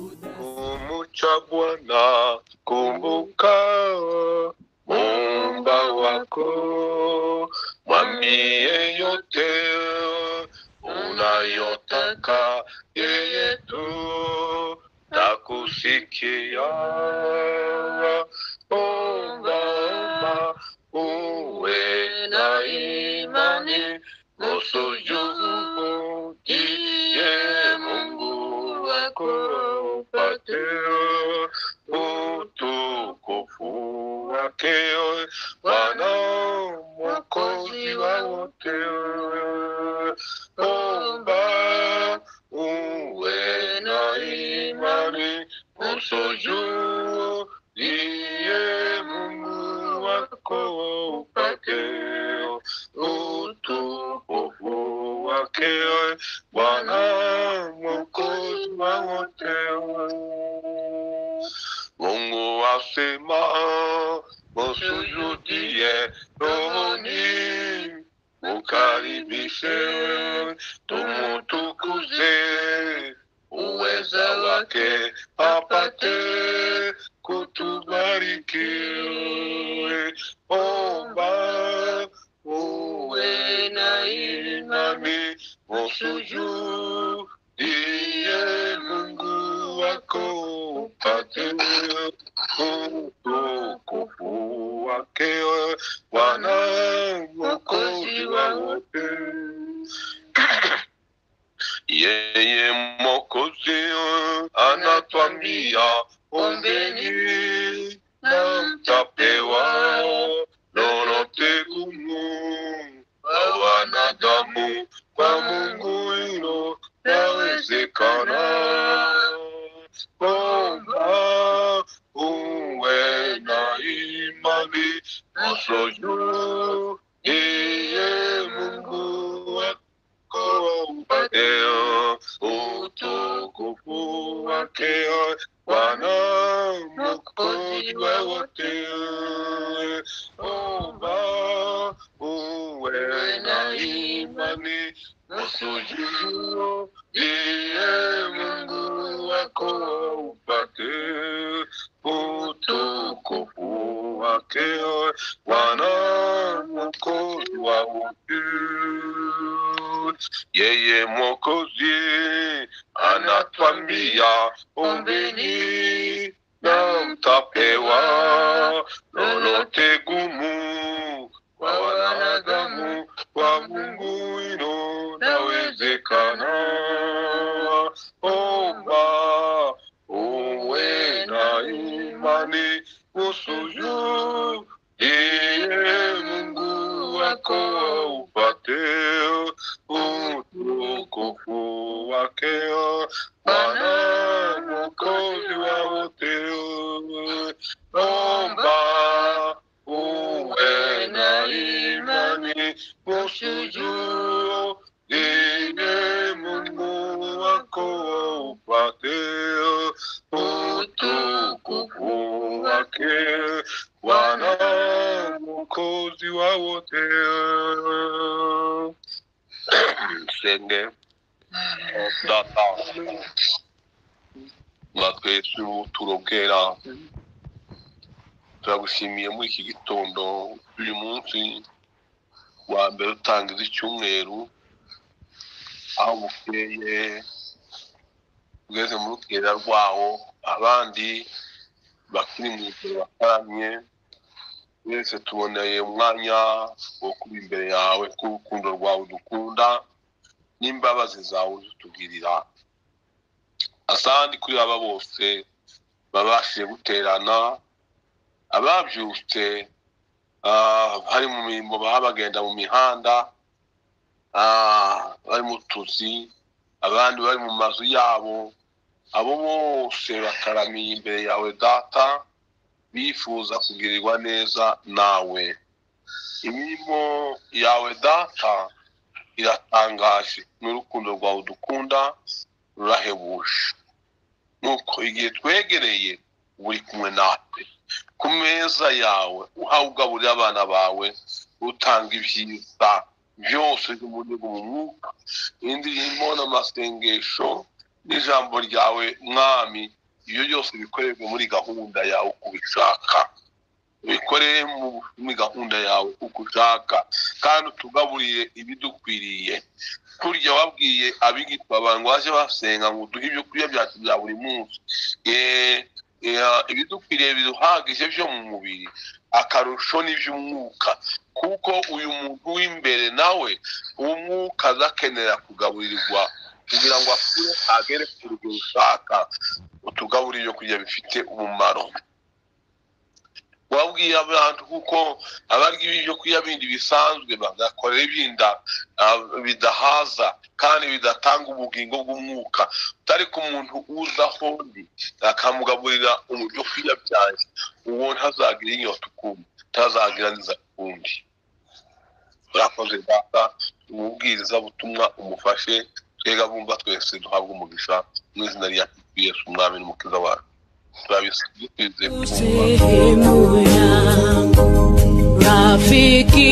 Kumcha Bwana, kumbuka Muumba wako, mwambie yote unayotaka, yeye tu takusikia. Omba uwe na imani, usujudie Mungu wako, upate utukufu wake, Bwana Mwokozi wa wote. Omba uwe na imani, usujudie Mungu wako, upate utukufu wake, Bwana Mwokozi wa wote. Mungu asema musujudie rohoni, mukaribishe, tumutukuze uweza wake, apate kutubariki. Omba uwe na imani, musujudie Mungu wako, upate utukufu wake, Bwana Mwokozi wa wote. Yeye Mwokozi anatwambia, ombeni na mtapewa, lolote gumu kwa wanadamu, kwa Mungu hilo lawezekana. Omba uwe na imani, usujudie Mungu wako, upate utukufu wake, Bwana Mwokozi wa wote. Omba uwe na imani, usujudie Mungu wako, upate utukufu wake, Bwana Mwokozi wa wote. Yeye Mwokozi anatwambia, ombeni na mtapewa, lolote gumu kwa wanadamu, kwa Mungu hilo lawezekana. Omba uwe na imani, usujudie Mungu wako, upate utukufu wake, Bwana Mwokozi wa wote. Omba uwe na imani, usujudie Mungu wako, upate utukufu wake, Bwana Mwokozi wa wote. Senge data natwesu turogera, turagushimiye muri iki gitondo, uyu munsi wa mbere utangiza icyumweru, aho bukeye ugeze mu rugera rwawo, abandi bakiri mu ijoro bakaramye. Wese tuboneye umwanya wo kuba imbere yawe, k'urukundo rwawe dukunda n'imbabazi zawe zitugirira. Asandi kuri aba bose babashije guterana, ababyutse bari mu mirimo, bagenda mu mihanda, bari mu tuzi, abandi bari mu mazu yabo, abo bose bataramiye imbere yawe data, bifuza kugirirwa neza nawe. Imirimo yawe data iratangaje, n'urukundo rwawe dukunda rurahebuje. Nuko igihe twegereye uri kumwe natwe ku meza yawe uhawugaburira abana bawe utanga ibyiza byose by'uburyo bw'umwuka indirimbo n'amasengesho n'ijambo ryawe mwami iyo byose bikorerwa muri gahunda yawe uko ubishaka bikoreye muri gahunda yawe uko ushaka kandi utugaburire ibidukwiriye kurya wabwiye abigitwa abantu baje basenga ngo duhe ibyo kurya byacu bya buri munsi ibidukwiriye biduhagije byo mu mubiri akarusho n'iby'umwuka kuko uyu muntu w'imbere nawe umwuka azakenera kugaburirwa kugira ngo akure agere ku rugero ushaka utugaburire ibyo kurya bifite umumaro wabwiye abantu kuko abarya ibyo kurya bindi bisanzwe bagakorera ibinda bidahaza kandi bidatanga ubugingo bw'umwuka utari ku muntu uza hondi akamugaburira ibyo kurya byanjye uwo ntazagira inyota ukundi ntazagira nziza ukundi urakoze data umubwiriza butumwa umufashe twega bumva twese duhabwa umugisha mu izina rya Yesu umwami n'umukiza wacu turabisabye Rafiki